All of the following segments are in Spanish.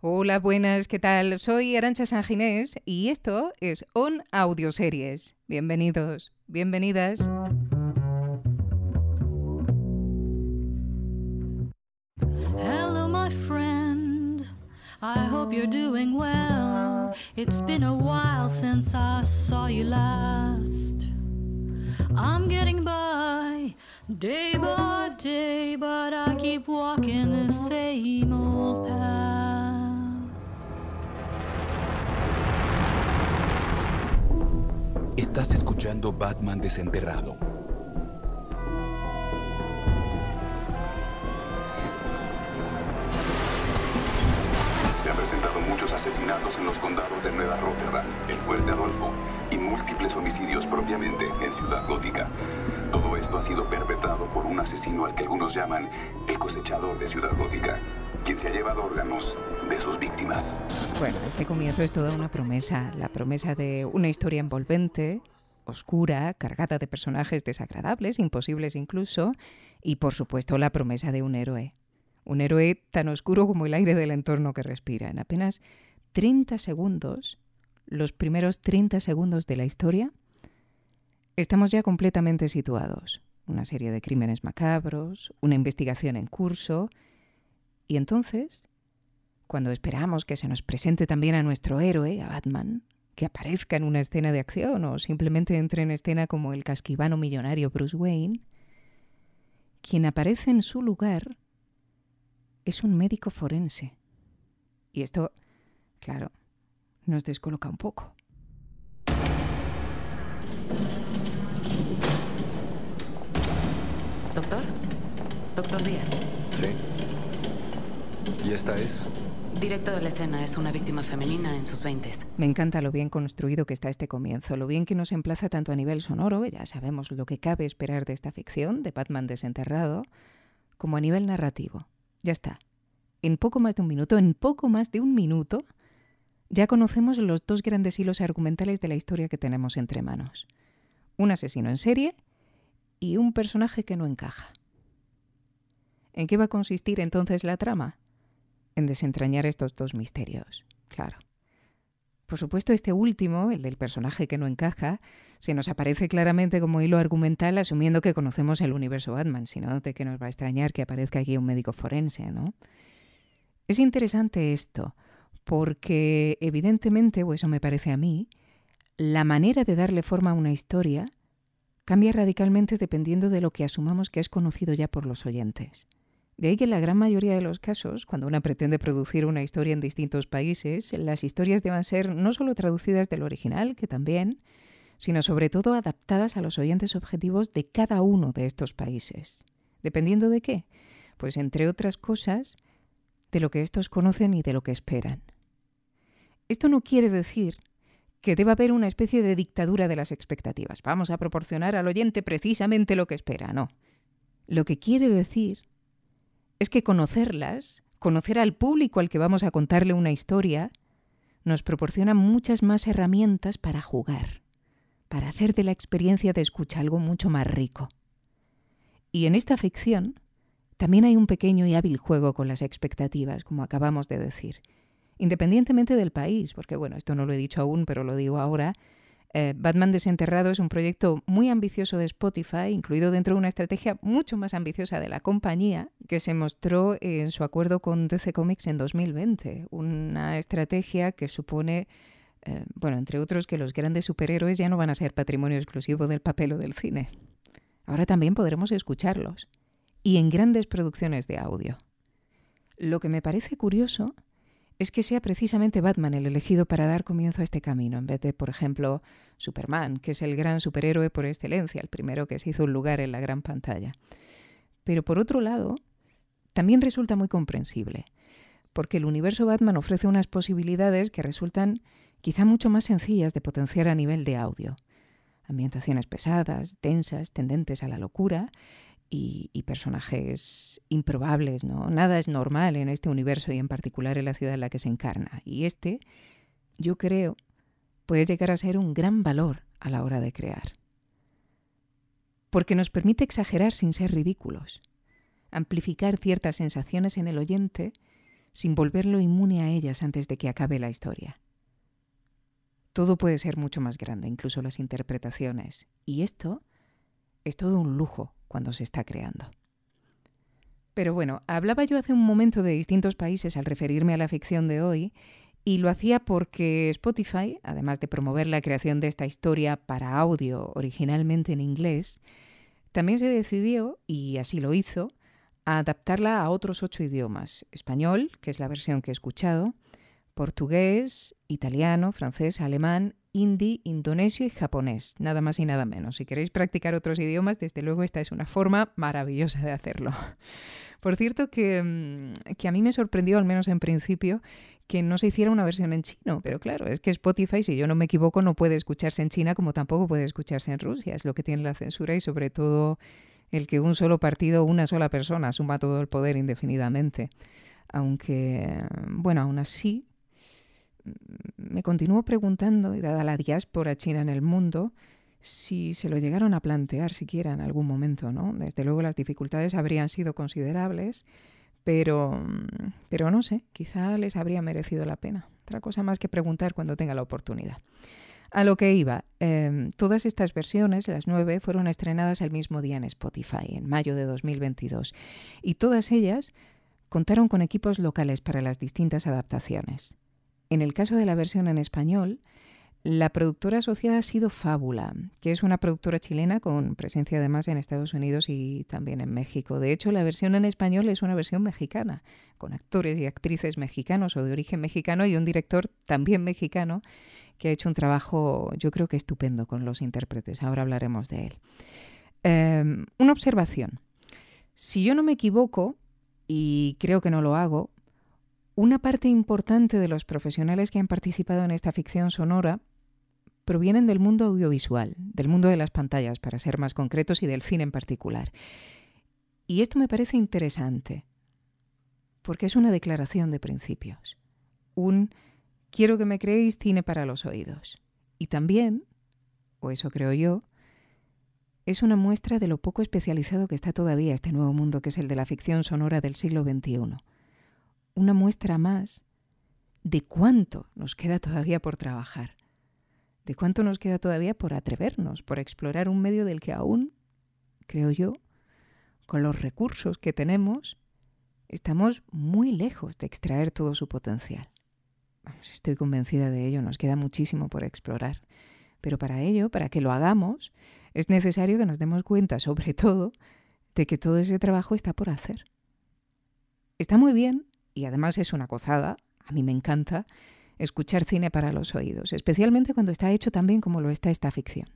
Hola, buenas, ¿qué tal? Soy Arantxa San Ginés y esto es On Audioseries. Bienvenidos, bienvenidas. Hello, my friend. I hope you're doing well. It's been a while since I saw you last. I'm getting by day by day, but I keep walking the same old path. Estás escuchando Batman Desenterrado. Se han presentado muchos asesinatos en los condados de Nueva Rotterdam, el Fuerte Adolfo y múltiples homicidios propiamente en Ciudad Gótica. Todo esto ha sido perpetrado por un asesino al que algunos llaman el cosechador de Ciudad Gótica, quien se ha llevado órganos de sus víctimas. Bueno, este comienzo es toda una promesa, la promesa de una historia envolvente, oscura, cargada de personajes desagradables, imposibles incluso, y por supuesto la promesa de un héroe. Un héroe tan oscuro como el aire del entorno que respira. En apenas 30 segundos, los primeros 30 segundos de la historia, estamos ya completamente situados. Una serie de crímenes macabros, una investigación en curso. Y entonces, cuando esperamos que se nos presente también a nuestro héroe, a Batman, que aparezca en una escena de acción o simplemente entre en escena como el casquivano millonario Bruce Wayne, quien aparece en su lugar es un médico forense. Y esto, claro, nos descoloca un poco. ¿Doctor? Doctor Díaz. Sí. ¿Y esta es? Directo de la escena, es una víctima femenina en sus 20s. Me encanta lo bien construido que está este comienzo, lo bien que nos emplaza tanto a nivel sonoro, ya sabemos lo que cabe esperar de esta ficción, de Batman Desenterrado, como a nivel narrativo. Ya está. En poco más de un minuto, ya conocemos los dos grandes hilos argumentales de la historia que tenemos entre manos. Un asesino en serie y un personaje que no encaja. ¿En qué va a consistir entonces la trama? En desentrañar estos dos misterios, claro. Por supuesto, este último, el del personaje que no encaja, se nos aparece claramente como hilo argumental asumiendo que conocemos el universo Batman, si no, de que nos va a extrañar que aparezca aquí un médico forense, ¿no? Es interesante esto, porque evidentemente, o eso me parece a mí, la manera de darle forma a una historia cambia radicalmente dependiendo de lo que asumamos que es conocido ya por los oyentes. De ahí que en la gran mayoría de los casos, cuando una pretende producir una historia en distintos países, las historias deban ser no solo traducidas del original, que también, sino sobre todo adaptadas a los oyentes objetivos de cada uno de estos países. ¿Dependiendo de qué? Pues entre otras cosas, de lo que estos conocen y de lo que esperan. Esto no quiere decir que deba haber una especie de dictadura de las expectativas. Vamos a proporcionar al oyente precisamente lo que espera, no. Lo que quiere decir es que conocerlas, conocer al público al que vamos a contarle una historia, nos proporciona muchas más herramientas para jugar, para hacer de la experiencia de escucha algo mucho más rico. Y en esta ficción también hay un pequeño y hábil juego con las expectativas, como acabamos de decir. Independientemente del país, porque bueno, esto no lo he dicho aún, pero lo digo ahora, Batman Desenterrado es un proyecto muy ambicioso de Spotify, incluido dentro de una estrategia mucho más ambiciosa de la compañía, que se mostró en su acuerdo con DC Comics en 2020. Una estrategia que supone, entre otros, que los grandes superhéroes ya no van a ser patrimonio exclusivo del papel o del cine. Ahora también podremos escucharlos, y en grandes producciones de audio. Lo que me parece curioso es que sea precisamente Batman el elegido para dar comienzo a este camino, en vez de, por ejemplo, Superman, que es el gran superhéroe por excelencia, el primero que se hizo un lugar en la gran pantalla. Pero por otro lado, también resulta muy comprensible, porque el universo Batman ofrece unas posibilidades que resultan quizá mucho más sencillas de potenciar a nivel de audio. Ambientaciones pesadas, densas, tendentes a la locura, y personajes improbables, ¿no? Nada es normal en este universo y en particular en la ciudad en la que se encarna. Y yo creo, puede llegar a ser un gran valor a la hora de crear. Porque nos permite exagerar sin ser ridículos, amplificar ciertas sensaciones en el oyente sin volverlo inmune a ellas antes de que acabe la historia. Todo puede ser mucho más grande, incluso las interpretaciones. Y esto es todo un lujo cuando se está creando. Pero bueno, hablaba yo hace un momento de distintos países al referirme a la ficción de hoy, y lo hacía porque Spotify, además de promover la creación de esta historia para audio originalmente en inglés, también se decidió, y así lo hizo, a adaptarla a otros 8 idiomas. Español, que es la versión que he escuchado, portugués, italiano, francés, alemán, hindi, indonesio y japonés, nada más y nada menos. Si queréis practicar otros idiomas, desde luego esta es una forma maravillosa de hacerlo. Por cierto que a mí me sorprendió, al menos en principio, que no se hiciera una versión en chino. Pero claro, es que Spotify, si yo no me equivoco, no puede escucharse en China como tampoco puede escucharse en Rusia. Es lo que tiene la censura y sobre todo el que un solo partido, una sola persona, suma todo el poder indefinidamente. Aunque, bueno, aún así, me continúo preguntando, y dada la diáspora china en el mundo, si se lo llegaron a plantear siquiera en algún momento, ¿no? Desde luego las dificultades habrían sido considerables, pero no sé, quizá les habría merecido la pena. Otra cosa más que preguntar cuando tenga la oportunidad. A lo que iba, todas estas versiones, las 9, fueron estrenadas el mismo día en Spotify, en mayo de 2022, y todas ellas contaron con equipos locales para las distintas adaptaciones. En el caso de la versión en español, la productora asociada ha sido Fábula, que es una productora chilena con presencia además en Estados Unidos y también en México. De hecho, la versión en español es una versión mexicana, con actores y actrices mexicanos o de origen mexicano y un director también mexicano que ha hecho un trabajo, yo creo que estupendo con los intérpretes. Ahora hablaremos de él. Una observación. Si yo no me equivoco, y creo que no lo hago, una parte importante de los profesionales que han participado en esta ficción sonora provienen del mundo audiovisual, del mundo de las pantallas, para ser más concretos, y del cine en particular. Y esto me parece interesante, porque es una declaración de principios. Quiero que me creéis cine para los oídos. Y también, o eso creo yo, es una muestra de lo poco especializado que está todavía este nuevo mundo que es el de la ficción sonora del siglo XXI. Una muestra más de cuánto nos queda todavía por trabajar, de cuánto nos queda todavía por atrevernos, por explorar un medio del que aún, creo yo, con los recursos que tenemos, estamos muy lejos de extraer todo su potencial. Vamos, estoy convencida de ello, nos queda muchísimo por explorar. Pero para ello, para que lo hagamos, es necesario que nos demos cuenta, sobre todo, de que todo ese trabajo está por hacer. Está muy bien, y además es una gozada, a mí me encanta, escuchar cine para los oídos, especialmente cuando está hecho tan bien como lo está esta ficción.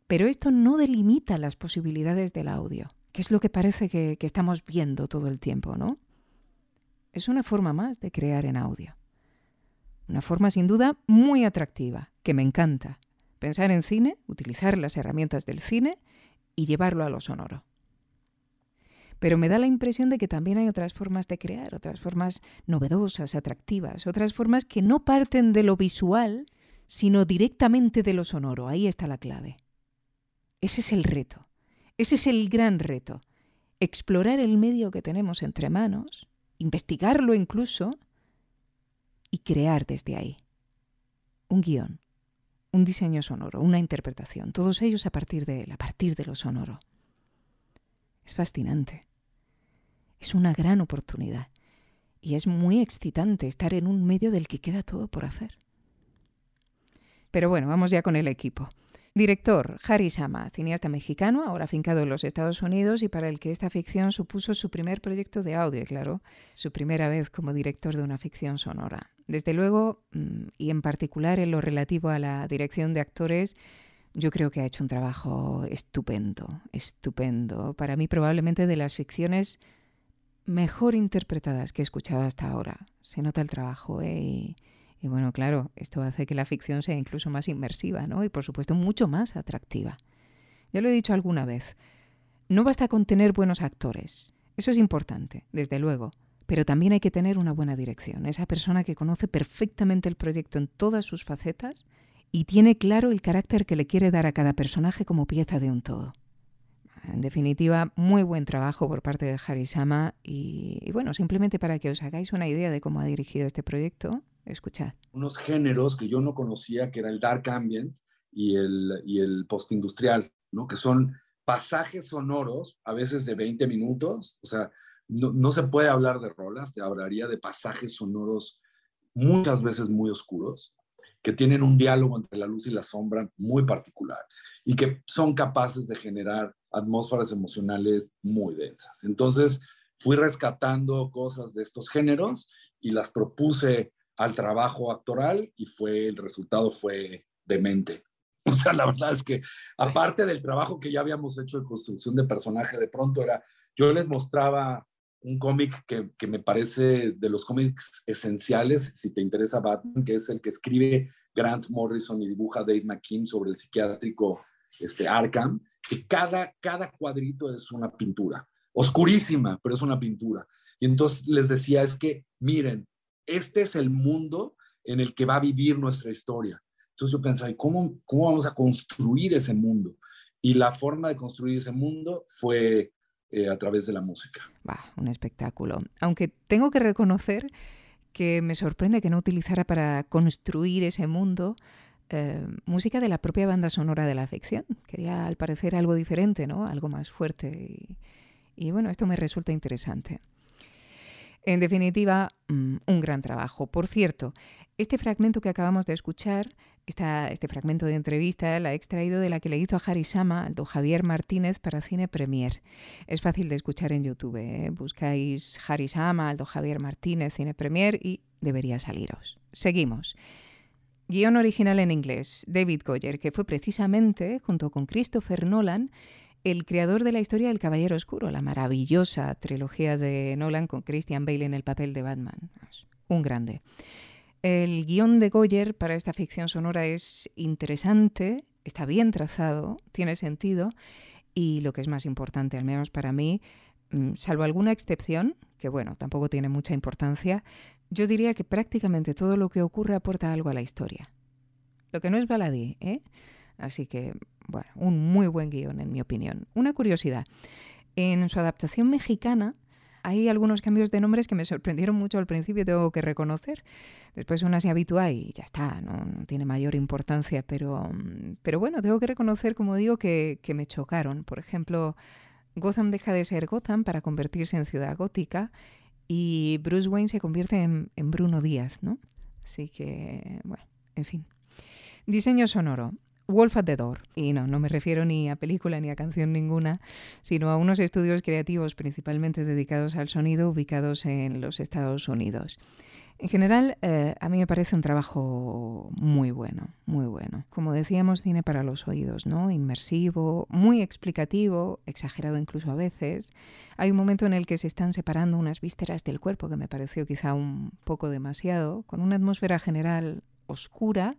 Pero esto no delimita las posibilidades del audio, que es lo que parece que estamos viendo todo el tiempo, ¿no? Es una forma más de crear en audio. Una forma sin duda muy atractiva, que me encanta. Pensar en cine, utilizar las herramientas del cine y llevarlo a lo sonoro. Pero me da la impresión de que también hay otras formas de crear, otras formas novedosas, atractivas, otras formas que no parten de lo visual, sino directamente de lo sonoro. Ahí está la clave. Ese es el reto. Ese es el gran reto. Explorar el medio que tenemos entre manos, investigarlo incluso, y crear desde ahí. Un guión, un diseño sonoro, una interpretación, todos ellos a partir de él, a partir de lo sonoro. Es fascinante. Es una gran oportunidad. Y es muy excitante estar en un medio del que queda todo por hacer. Pero bueno, vamos ya con el equipo. Director, Harry Sama, cineasta mexicano, ahora afincado en los Estados Unidos y para el que esta ficción supuso su primer proyecto de audio, claro, su primera vez como director de una ficción sonora. Desde luego, y en particular en lo relativo a la dirección de actores, yo creo que ha hecho un trabajo estupendo, estupendo. Para mí probablemente de las ficciones mejor interpretadas que he escuchado hasta ahora. Se nota el trabajo, y bueno, claro, esto hace que la ficción sea incluso más inmersiva, ¿no? Y por supuesto mucho más atractiva. Ya lo he dicho alguna vez, no basta con tener buenos actores. Eso es importante, desde luego. Pero también hay que tener una buena dirección. Esa persona que conoce perfectamente el proyecto en todas sus facetas y tiene claro el carácter que le quiere dar a cada personaje como pieza de un todo. En definitiva, muy buen trabajo por parte de Harry Sama y bueno, simplemente para que os hagáis una idea de cómo ha dirigido este proyecto, escuchad. Unos géneros que yo no conocía, que era el dark ambient y el postindustrial, ¿no? Que son pasajes sonoros, a veces de 20 minutos, o sea, no se puede hablar de rolas, te hablaría de pasajes sonoros muchas veces muy oscuros, que tienen un diálogo entre la luz y la sombra muy particular y que son capaces de generar atmósferas emocionales muy densas. Entonces, fui rescatando cosas de estos géneros y las propuse al trabajo actoral y el resultado fue demente. O sea, la verdad es que aparte del trabajo que ya habíamos hecho de construcción de personaje, de pronto yo les mostraba un cómic que me parece de los cómics esenciales, si te interesa Batman, que es el que escribe Grant Morrison y dibuja Dave McKean sobre el psiquiátrico Arkham, que cada cuadrito es una pintura, oscurísima, pero es una pintura. Y entonces les decía, es que miren, este es el mundo en el que va a vivir nuestra historia. Entonces yo pensaba, ¿cómo vamos a construir ese mundo? Y la forma de construir ese mundo fue a través de la música. Un espectáculo. Aunque tengo que reconocer que me sorprende que no utilizara para construir ese mundo música de la propia banda sonora de la ficción. Quería, al parecer, algo diferente, ¿no? Algo más fuerte. Y bueno, esto me resulta interesante. En definitiva, un gran trabajo. Por cierto, este fragmento que acabamos de escuchar, este fragmento de entrevista, la he extraído de la que le hizo a Harry Sama, Aldo Javier Martínez, para Cine Premier. Es fácil de escuchar en YouTube, ¿eh? Buscáis Harry Sama, Aldo Javier Martínez, Cine Premier y debería saliros. Seguimos. Guión original en inglés, David Goyer, que fue precisamente, junto con Christopher Nolan, el creador de la historia del Caballero Oscuro, la maravillosa trilogía de Nolan con Christian Bale en el papel de Batman. Un grande. El guión de Goyer para esta ficción sonora es interesante, está bien trazado, tiene sentido y lo que es más importante, al menos para mí, salvo alguna excepción, que bueno, tampoco tiene mucha importancia, yo diría que prácticamente todo lo que ocurre aporta algo a la historia. Lo que no es baladí, ¿eh? Así que, bueno, un muy buen guión en mi opinión. Una curiosidad, en su adaptación mexicana hay algunos cambios de nombres que me sorprendieron mucho al principio, tengo que reconocer. Después una se habitúa y ya está, no tiene mayor importancia, pero bueno, tengo que reconocer, como digo, que me chocaron. Por ejemplo, Gotham deja de ser Gotham para convertirse en Ciudad Gótica y Bruce Wayne se convierte en Bruno Díaz, ¿no? Así que, bueno, en fin. Diseño sonoro. Wolf at the Door. Y no me refiero ni a película ni a canción ninguna, sino a unos estudios creativos principalmente dedicados al sonido ubicados en los Estados Unidos. En general, a mí me parece un trabajo muy bueno, muy bueno. Como decíamos, cine para los oídos, ¿no? Inmersivo, muy explicativo, exagerado incluso a veces. Hay un momento en el que se están separando unas vísceras del cuerpo que me pareció quizá un poco demasiado, con una atmósfera general oscura,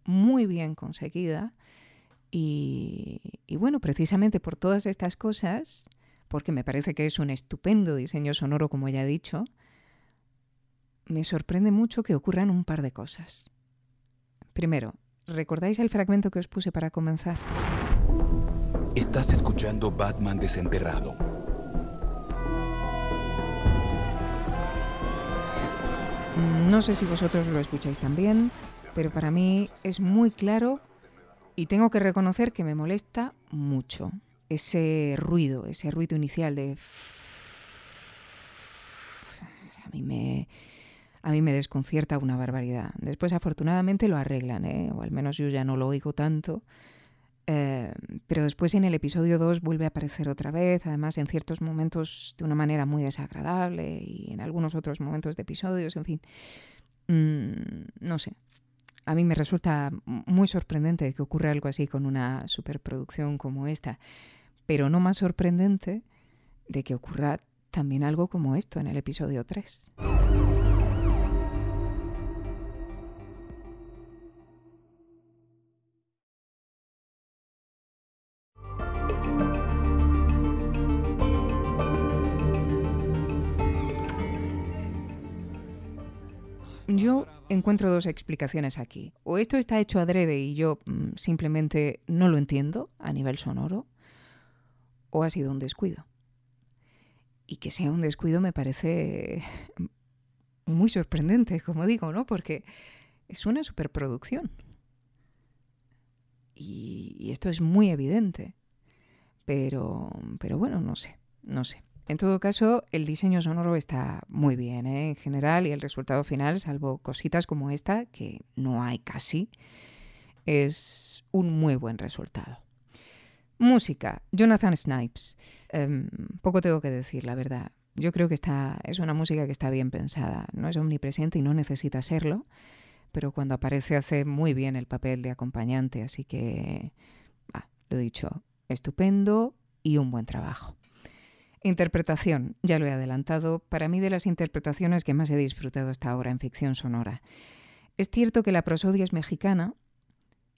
muy bien conseguida y bueno, precisamente por todas estas cosas, porque me parece que es un estupendo diseño sonoro, como ya he dicho, me sorprende mucho que ocurran un par de cosas. Primero, ¿recordáis el fragmento que os puse para comenzar? Estás escuchando Batman Desenterrado. No sé si vosotros lo escucháis también, pero para mí es muy claro y tengo que reconocer que me molesta mucho ese ruido inicial de... A mí me desconcierta una barbaridad. Después, afortunadamente, lo arreglan, o al menos yo ya no lo oigo tanto. Pero después en el episodio 2 vuelve a aparecer otra vez, además en ciertos momentos de una manera muy desagradable y en algunos otros momentos de episodios, en fin. No sé. A mí me resulta muy sorprendente que ocurra algo así con una superproducción como esta, pero no más sorprendente de que ocurra también algo como esto en el episodio 3. Yo encuentro dos explicaciones aquí. O esto está hecho adrede y yo simplemente no lo entiendo a nivel sonoro, o ha sido un descuido. Y que sea un descuido me parece muy sorprendente, como digo, ¿no? Porque es una superproducción. Y esto es muy evidente. Pero bueno, no sé. En todo caso, el diseño sonoro está muy bien, ¿eh? En general, y el resultado final, salvo cositas como esta, que no hay casi, es un muy buen resultado. Música, Jonathan Snipes. Poco tengo que decir, la verdad. Yo creo que es una música que está bien pensada. No es omnipresente y no necesita serlo, pero cuando aparece hace muy bien el papel de acompañante, así que, lo dicho, estupendo y un buen trabajo. Interpretación, ya lo he adelantado, para mí de las interpretaciones que más he disfrutado hasta ahora en ficción sonora. Es cierto que la prosodia es mexicana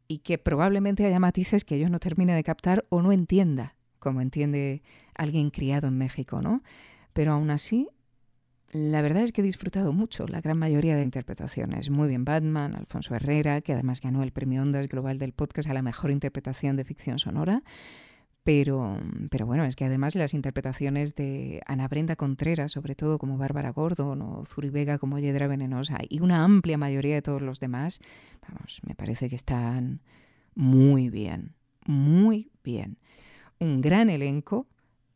y que probablemente haya matices que yo no termine de captar o no entienda, como entiende alguien criado en México, ¿no? Pero aún así, la verdad es que he disfrutado mucho la gran mayoría de interpretaciones. Muy bien Batman, Alfonso Herrera, que además ganó el Premio Ondas Global del Podcast a la mejor interpretación de ficción sonora. Pero bueno, es que además las interpretaciones de Ana Brenda Contreras, sobre todo como Bárbara Gordon, o Zuri Vega como Hiedra Venenosa, y una amplia mayoría de todos los demás, vamos, me parece que están muy bien, muy bien. Un gran elenco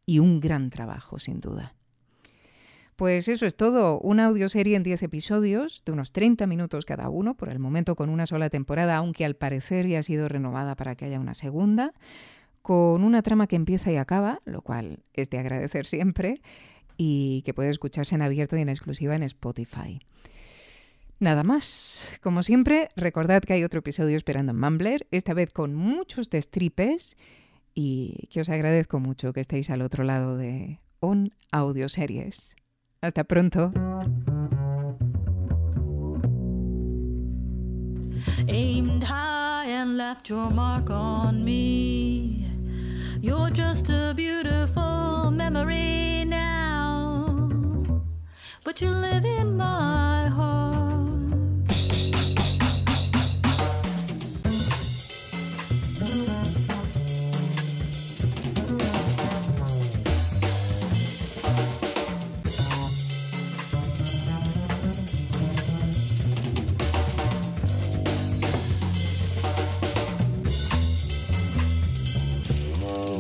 y un gran trabajo, sin duda. Pues eso es todo, una audioserie en 10 episodios, de unos 30 minutos cada uno, por el momento con una sola temporada, aunque al parecer ya ha sido renovada para que haya una segunda, con una trama que empieza y acaba, lo cual es de agradecer siempre, y que puede escucharse en abierto y en exclusiva en Spotify. Nada más. Como siempre, recordad que hay otro episodio esperando en Mumbler, esta vez con muchos destripes, y que os agradezco mucho que estéis al otro lado de On Audioseries. Hasta pronto. Aimed high and left your mark on me. You're just a beautiful memory now, but you live in my heart.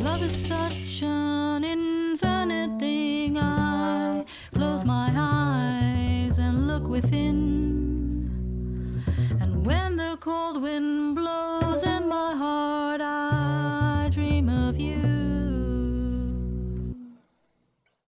Love is such an infinite thing. I close my